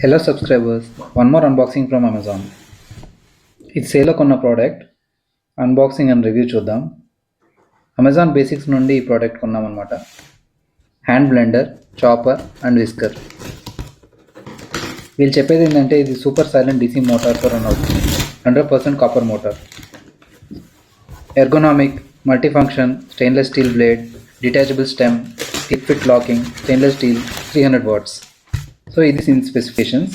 Hello subscribers, one more unboxing from Amazon. ఇది సేల్లో కొన్న ప్రోడక్ట్ అన్బాక్సింగ్ అండ్ రివ్యూ చూద్దాం. అమెజాన్ బేసిక్స్ నుండి ఈ ప్రోడక్ట్ కొన్నామన్నమాట. Hand blender, chopper and whisker. వీళ్ళు చెప్పేది ఏంటంటే ఇది సూపర్ సైలెంట్ DC మోటార్తో రన్ అవుతుంది. 100% copper motor. Ergonomic, multifunction, stainless steel blade, detachable stem, clip fit locking, stainless steel, 300 watts. So ఇది ఇన్ స్పెసిఫికేషన్స్.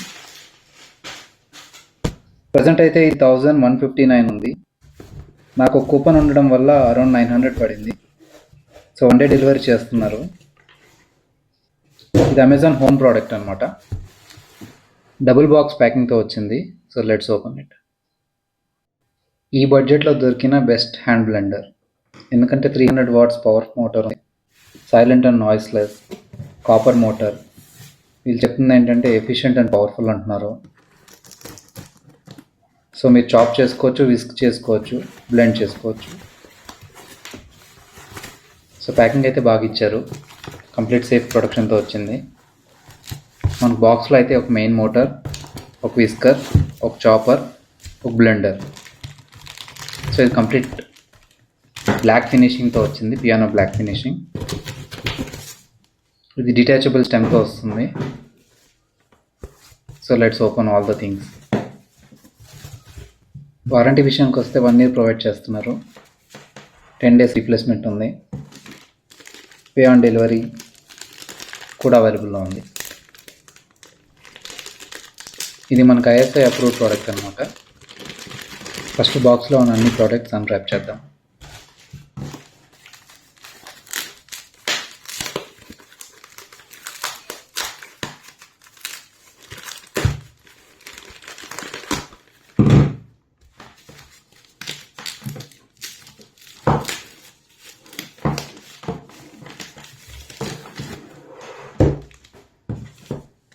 ప్రజెంట్ అయితే ఇది 1159 ఉంది. నాకు కూపన్ ఉండడం వల్ల అరౌండ్ 900 పడింది. సో 1 డే డెలివరీ చేస్తున్నారు. ఇది అమెజాన్ హోమ్ ప్రోడక్ట్ అనమాట. డబుల్ బాక్స్ ప్యాకింగ్తో వచ్చింది. So let's open it. ఈ బడ్జెట్లో దొరికిన బెస్ట్ హ్యాండ్ బ్లెండర్, ఎందుకంటే 300 watts power motor, silent and noiseless, copper motor. వీళ్ళు చెప్తుంది ఏంటంటే ఎఫిషియెంట్ అండ్ పవర్ఫుల్ అంటున్నారు. సో మీరు చాప్ చేసుకోవచ్చు, విస్క్ చేసుకోవచ్చు, బ్లెండ్ చేసుకోవచ్చు. సో ప్యాకింగ్ అయితే బాగా ఇచ్చారు. కంప్లీట్ సేఫ్ ప్రొడక్షన్తో వచ్చింది. మన బాక్స్లో అయితే ఒక మెయిన్ మోటార్, ఒక విస్కర్, ఒక చాపర్, ఒక బ్లెండర్. సో ఇది కంప్లీట్ బ్లాక్ ఫినిషింగ్తో వచ్చింది, పియానో బ్లాక్ ఫినిషింగ్. ఇది డిటాచబుల్ స్టెమ్తో వస్తుంది. So let's open all the things. Warranty విషయానికి వస్తే 1 year ప్రొవైడ్ చేస్తున్నారు. 10 days రీప్లేస్మెంట్ ఉంది. పే ఆన్ డెలివరీ కూడా అవైలబుల్లో ఉంది. ఇది మనకు ISI అప్రూవ్డ్ ప్రోడక్ట్ అనమాట. ఫస్ట్ బాక్స్లో ఉన్న అన్ని ప్రోడక్ట్స్ అన్రాప్ చేద్దాం.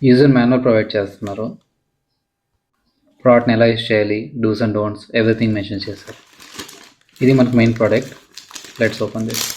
యూజర్ మాన్యువల్ ప్రొవైడ్ చేస్తున్నారు. ప్రోడక్ట్ని ఎలా యూజ్ చేయాలి, dos and don'ts, everything mention చేశారు. ఇది మనకు main product. Let's open this.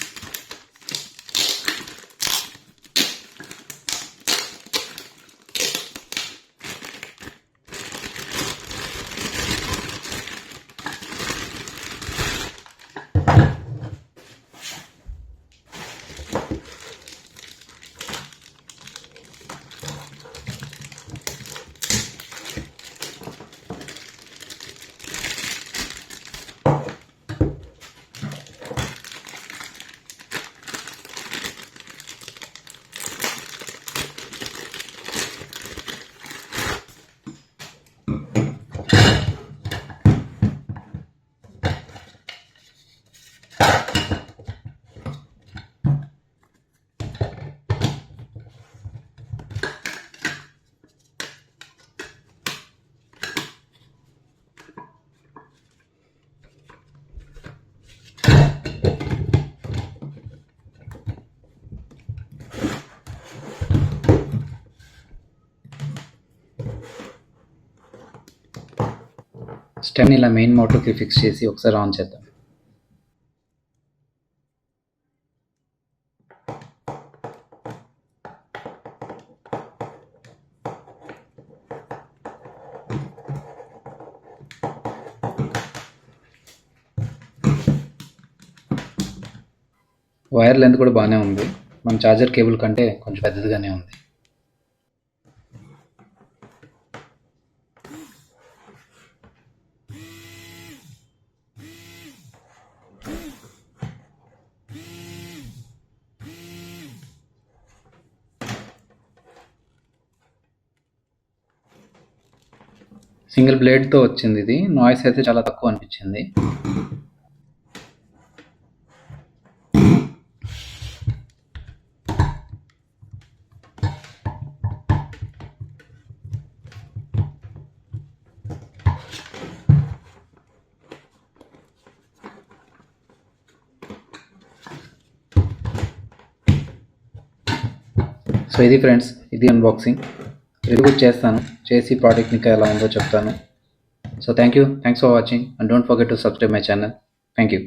స్టెమ్ని ఇలా మెయిన్ మోటార్కి ఫిక్స్ చేసి ఒకసారి ఆన్ చేద్దాం. వైర్ లెంత్ కూడా బాగానే ఉంది. మన ఛార్జర్ కేబుల్ కంటే కొంచెం పెద్దదిగానే ఉంది. సింగిల్ బ్లేడ్తో వచ్చింది. ఇది నాయిస్ అయితే చాలా తక్కువ అనిపించింది. సో ఇది ఫ్రెండ్స్, ఇది అన్బాక్సింగ్. రివ్యూ చేస్తాను, చేసి ప్రోడక్ట్ ఇంకా ఎలా ఉందో చెప్తాను. So thanks for watching and don't forget to subscribe my channel. Thank you.